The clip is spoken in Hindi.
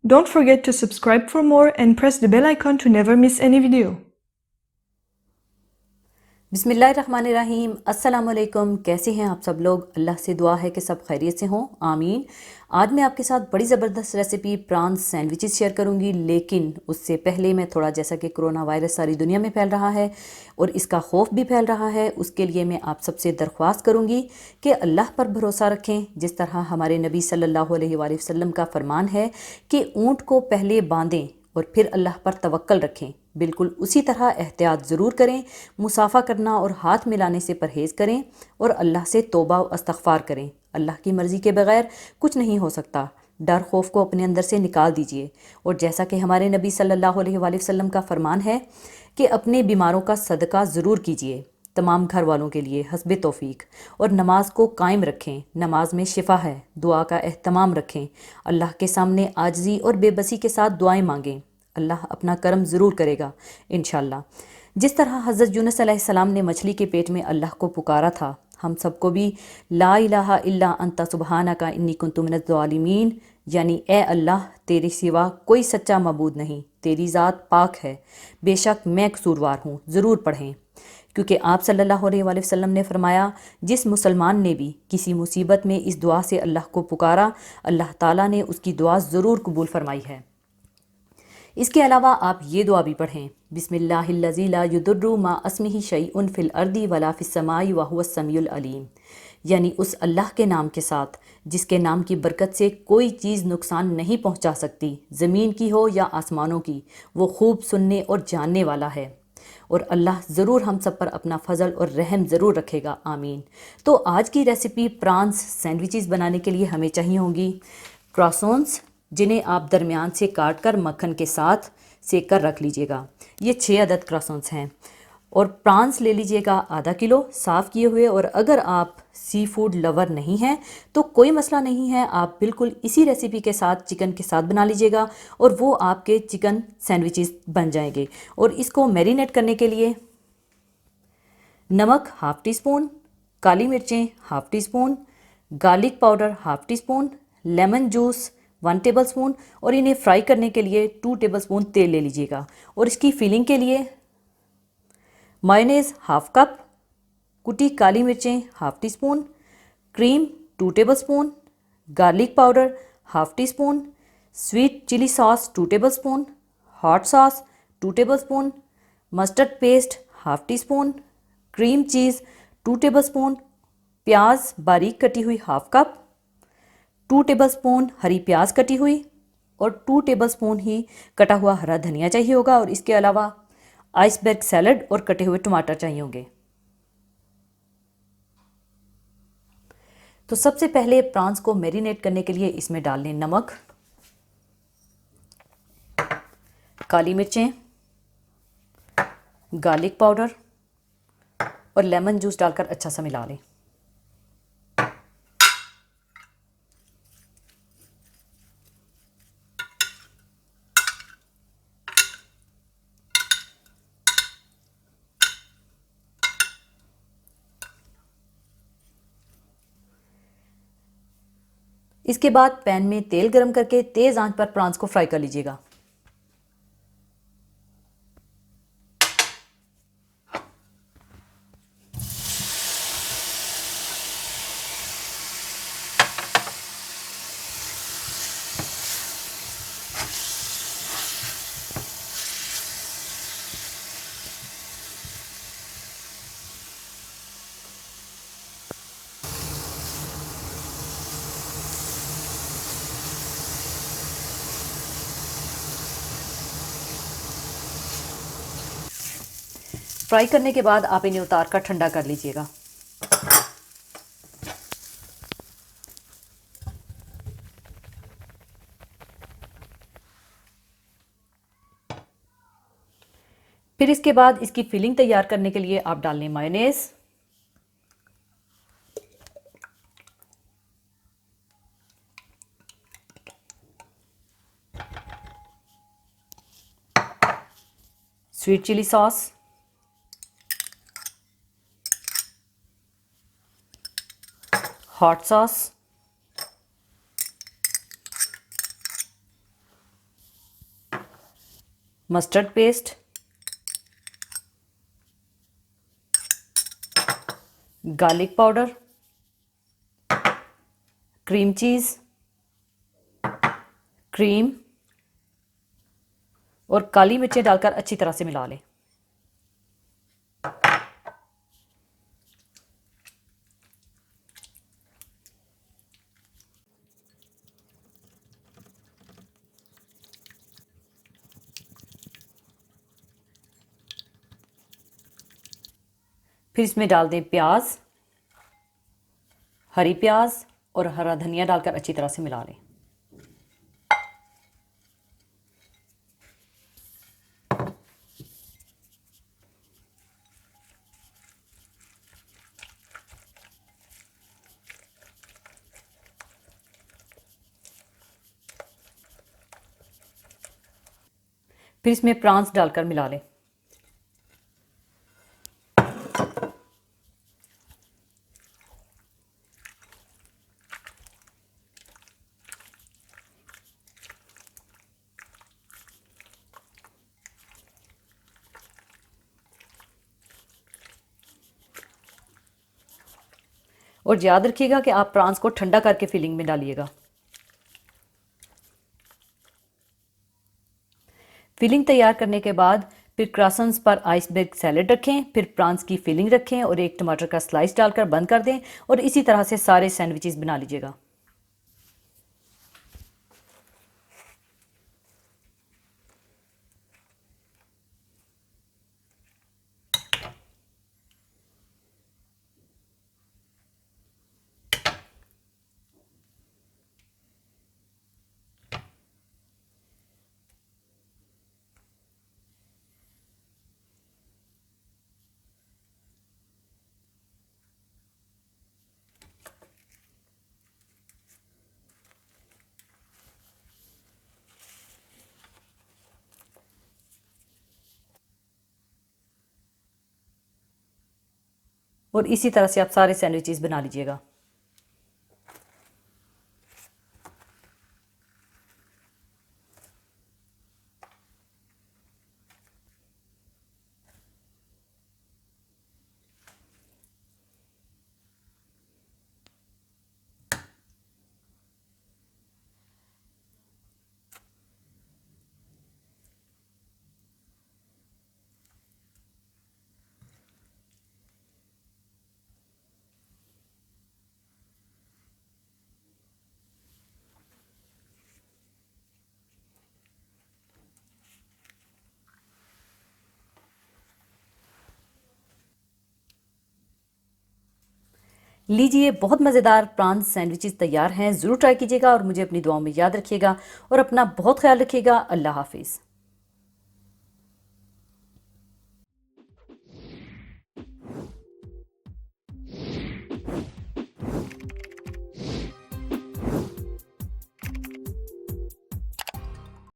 Don't forget to subscribe for more and press the bell icon to never miss any video. बिस्मिल्लाहिर्रहमानिर्रहीम। अस्सलामुअलैकुम। कैसे हैं आप सब लोग? अल्लाह से दुआ है कि सब खैरियत से हों, आमीन। आज मैं आपके साथ बड़ी ज़बरदस्त रेसिपी प्रॉन्स सैंडविचेस शेयर करूंगी, लेकिन उससे पहले मैं थोड़ा, जैसा कि कोरोना वायरस सारी दुनिया में फैल रहा है और इसका खौफ भी फैल रहा है, उसके लिए मैं आप सबसे दरख्वास्त करूंगी कि अल्लाह पर भरोसा रखें। जिस तरह हमारे नबी सल्लल्लाहु अलैहि वसल्लम का फरमान है कि ऊँट को पहले बांधें और फिर अल्लाह पर तवक्कल रखें, बिल्कुल उसी तरह एहतियात ज़रूर करें। मुसाफ़ा करना और हाथ मिलाने से परहेज़ करें और अल्लाह से तौबा व इस्तग़फ़ार करें। अल्लाह की मर्ज़ी के बगैर कुछ नहीं हो सकता। डर खौफ को अपने अंदर से निकाल दीजिए। और जैसा कि हमारे नबी सल्लल्लाहु अलैहि वसल्लम का फरमान है कि अपने बीमारों का सदका ज़रूर कीजिए, तमाम घर वालों के लिए हस्बे तौफीक। और नमाज को कायम रखें, नमाज में शिफा है। दुआ का एहतमाम रखें, अल्लाह के सामने आजिज़ी और बेबसी के साथ दुआएं मांगें। अल्लाह अपना करम ज़रूर करेगा इंशाल्लाह। जिस तरह हज़रत यूनुस अलैहिस्सलाम ने मछली के पेट में अल्लाह को पुकारा था, हम सबको भी ला इलाहा इल्ला अंता सुबहानका इन्नी कुन्तु मिनज़ ज़ालिमीन, यानी ए अल्लाह, तेरे सिवा कोई सच्चा मबूद नहीं, तेरी ज़ात पाक है, बेशक मैं कसूरवार हूँ, ज़रूर पढ़ें। क्योंकि आप सल्लल्लाहु अलैहि वसल्लम ने फरमाया, जिस मुसलमान ने भी किसी मुसीबत में इस दुआ से अल्लाह को पुकारा, अल्लाह ताला ने उसकी दुआ ज़रूर कबूल फरमाई है। इसके अलावा आप ये दुआ भी पढ़ें, बिस्मिल्लाहिल्लज़ी ला युदुर्रु मा अस्मिही शैउन फिल अर्दी वला फिस समाई व हुवस समीउल अलीम, यानी उस अल्लाह के नाम के साथ जिसके नाम की बरकत से कोई चीज़ नुकसान नहीं पहुंचा सकती, ज़मीन की हो या आसमानों की, वो खूब सुनने और जानने वाला है। और अल्लाह ज़रूर हम सब पर अपना फ़ज़ल और रहम ज़रूर रखेगा, आमीन। तो आज की रेसिपी प्रॉन्स सैंडविचेस बनाने के लिए हमें चाहिए होंगी क्रॉसॉन्स, जिन्हें आप दरमियान से काट कर मक्खन के साथ सेक कर रख लीजिएगा। ये 6 अदद क्रॉसॉन्स हैं। और प्रॉन्स ले लीजिएगा आधा किलो साफ़ किए हुए। और अगर आप सी फूड लवर नहीं हैं तो कोई मसला नहीं है, आप बिल्कुल इसी रेसिपी के साथ चिकन के साथ बना लीजिएगा और वो आपके चिकन सैंडविचेस बन जाएंगे। और इसको मैरिनेट करने के लिए नमक हाफ़ टी स्पून, काली मिर्चें half tea spoon, garlic powder half tea spoon, lemon juice 1 table spoon, और इन्हें फ्राई करने के लिए 2 टेबल स्पून तेल ले लीजिएगा। और इसकी फिलिंग के लिए मायोनेज़ हाफ़ कप, कुटी काली मिर्चें half teaspoon, cream 2 tablespoon, garlic powder half teaspoon, sweet chilli sauce 2 tablespoon, hot sauce 2 tablespoon, mustard paste half teaspoon, cream cheese 2 tablespoon, प्याज बारीक कटी हुई हाफ़ कप, 2 टेबल स्पून हरी प्याज कटी हुई, और 2 टेबल स्पून ही कटा हुआ हरा धनिया चाहिए होगा। और इसके अलावा आइसबर्ग सैलड और कटे हुए टमाटर चाहिए होंगे। तो सबसे पहले प्रॉन्स को मैरिनेट करने के लिए इसमें डाल लें नमक, काली मिर्चें, गार्लिक पाउडर और लेमन जूस डालकर अच्छा सा मिला लें। इसके बाद पैन में तेल गरम करके तेज़ आंच पर प्रॉन्स को फ्राई कर लीजिएगा। फ्राई करने के बाद आप इन्हें उतार कर ठंडा कर लीजिएगा। फिर इसके बाद इसकी फिलिंग तैयार करने के लिए आप डाल लें mayonnaise, sweet chilli sauce, hot sauce, mustard paste, garlic powder, cream cheese, cream और काली मिर्चें डालकर अच्छी तरह से मिला लें। फिर इसमें डाल दें प्याज, हरी प्याज और हरा धनिया डालकर अच्छी तरह से मिला लें। फिर इसमें प्रॉन्स डालकर मिला लें। और याद रखिएगा कि आप प्रॉन्स को ठंडा करके फिलिंग में डालिएगा। फिलिंग तैयार करने के बाद फिर क्रॉसन्स पर आइसबर्ग सैलेड रखें, फिर प्रॉन्स की फिलिंग रखें और एक टमाटर का स्लाइस डालकर बंद कर दें और इसी तरह से सारे सैंडविचेस बना लीजिएगा। और इसी तरह से आप सारे सैंडविचेस बना लीजिएगा। लीजिए, बहुत मज़ेदार प्रॉन्स सैंडविचेस तैयार हैं। ज़रूर ट्राई कीजिएगा और मुझे अपनी दुआओं में याद रखिएगा और अपना बहुत ख्याल रखिएगा। अल्लाह हाफिज़।